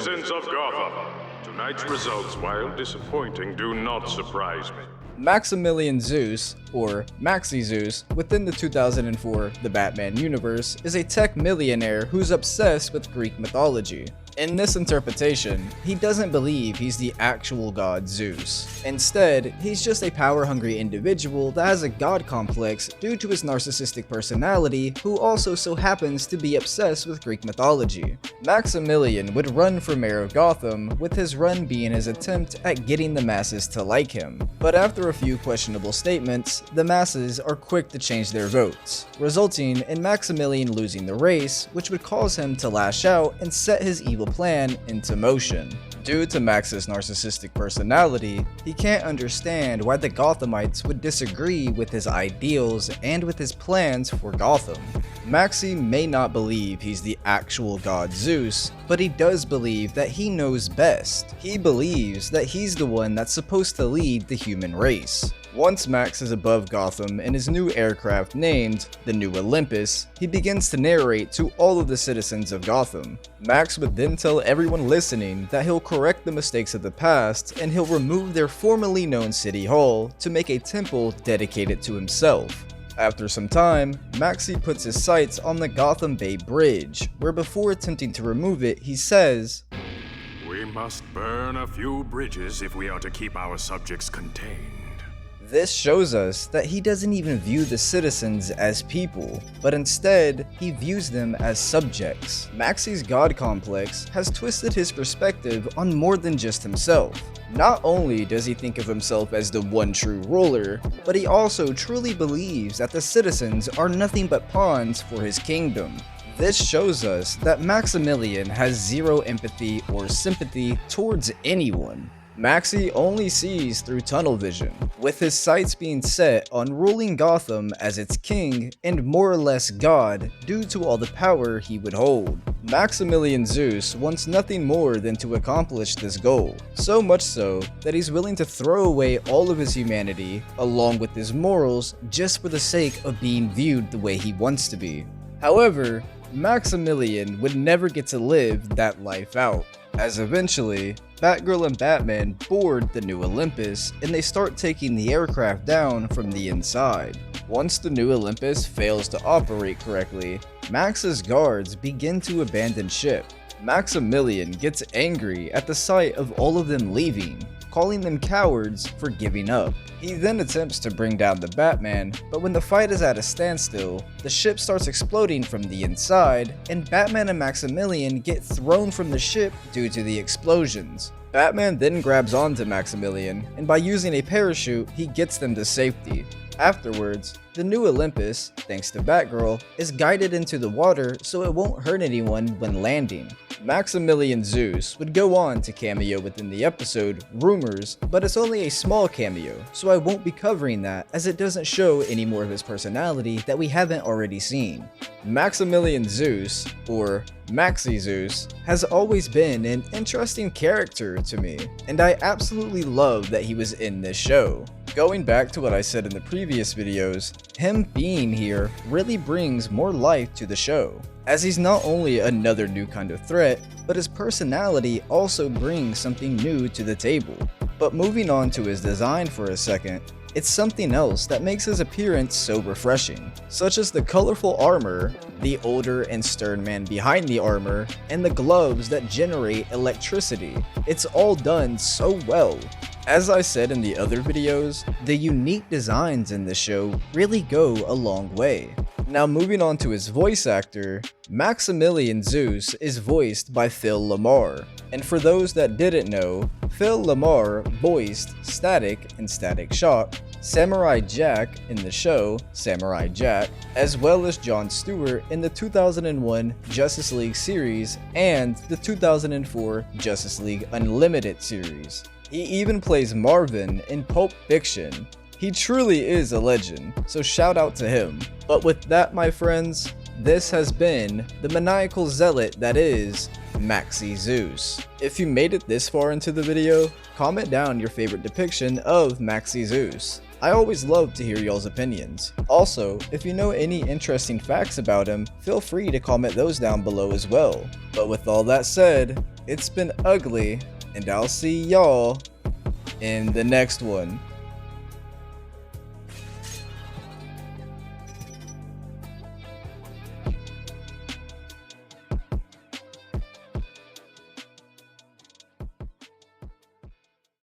Citizens of Gotham, tonight's results, while disappointing, do not surprise me. Maximilian Zeus, or Maxi Zeus, within the 2004 The Batman universe, is a tech millionaire who's obsessed with Greek mythology. In this interpretation, he doesn't believe he's the actual god Zeus. Instead, he's just a power-hungry individual that has a god complex due to his narcissistic personality, who also so happens to be obsessed with Greek mythology. Maximilian would run for mayor of Gotham, with his run being his attempt at getting the masses to like him. But after a few questionable statements, the masses are quick to change their votes, resulting in Maximilian losing the race, which would cause him to lash out and set his evil plan into motion. Due to Max's narcissistic personality, he can't understand why the Gothamites would disagree with his ideals and with his plans for Gotham. Maxie may not believe he's the actual god Zeus, but he does believe that he knows best. He believes that he's the one that's supposed to lead the human race. Once Max is above Gotham in his new aircraft named the New Olympus, he begins to narrate to all of the citizens of Gotham. Max would then tell everyone listening that he'll correct the mistakes of the past and he'll remove their formerly known city hall to make a temple dedicated to himself. After some time, Maxie puts his sights on the Gotham Bay Bridge, where before attempting to remove it, he says, "We must burn a few bridges if we are to keep our subjects contained." This shows us that he doesn't even view the citizens as people, but instead, he views them as subjects. Maxie's god complex has twisted his perspective on more than just himself. Not only does he think of himself as the one true ruler, but he also truly believes that the citizens are nothing but pawns for his kingdom. This shows us that Maximilian has zero empathy or sympathy towards anyone. Maxie only sees through tunnel vision, with his sights being set on ruling Gotham as its king and more or less god due to all the power he would hold. Maximilian Zeus wants nothing more than to accomplish this goal, so much so that he's willing to throw away all of his humanity along with his morals just for the sake of being viewed the way he wants to be. However, Maximilian would never get to live that life out, as eventually, Batgirl and Batman board the New Olympus and they start taking the aircraft down from the inside. Once the New Olympus fails to operate correctly, Max's guards begin to abandon ship. Maximilian gets angry at the sight of all of them leaving, calling them cowards for giving up. He then attempts to bring down the Batman, but when the fight is at a standstill, the ship starts exploding from the inside, and Batman and Maximilian get thrown from the ship due to the explosions. Batman then grabs onto Maximilian, and by using a parachute, he gets them to safety. Afterwards, the New Olympus, thanks to Batgirl, is guided into the water so it won't hurt anyone when landing. Maximilian Zeus would go on to cameo within the episode Rumors, but it's only a small cameo, so I won't be covering that as it doesn't show any more of his personality that we haven't already seen. Maximilian Zeus, or Maxi Zeus, has always been an interesting character to me, and I absolutely love that he was in this show. Going back to what I said in the previous videos, him being here really brings more life to the show, as he's not only another new kind of threat, but his personality also brings something new to the table. But moving on to his design for a second, it's something else that makes his appearance so refreshing, such as the colorful armor, the older and stern man behind the armor, and the gloves that generate electricity. It's all done so well. As I said in the other videos, the unique designs in this show really go a long way. Now moving on to his voice actor, Maximilian Zeus is voiced by Phil Lamar. And for those that didn't know, Phil Lamar voiced Static in Static Shock, Samurai Jack in the show Samurai Jack, as well as Jon Stewart in the 2001 Justice League series and the 2004 Justice League Unlimited series. He even plays Marvin in Pulp Fiction. He truly is a legend, so shout out to him. But with that, my friends, this has been the maniacal zealot that is Maxi Zeus. If you made it this far into the video, comment down your favorite depiction of Maxi Zeus. I always love to hear y'all's opinions. Also, if you know any interesting facts about him, feel free to comment those down below as well. But with all that said, it's been ugly, and I'll see y'all in the next one.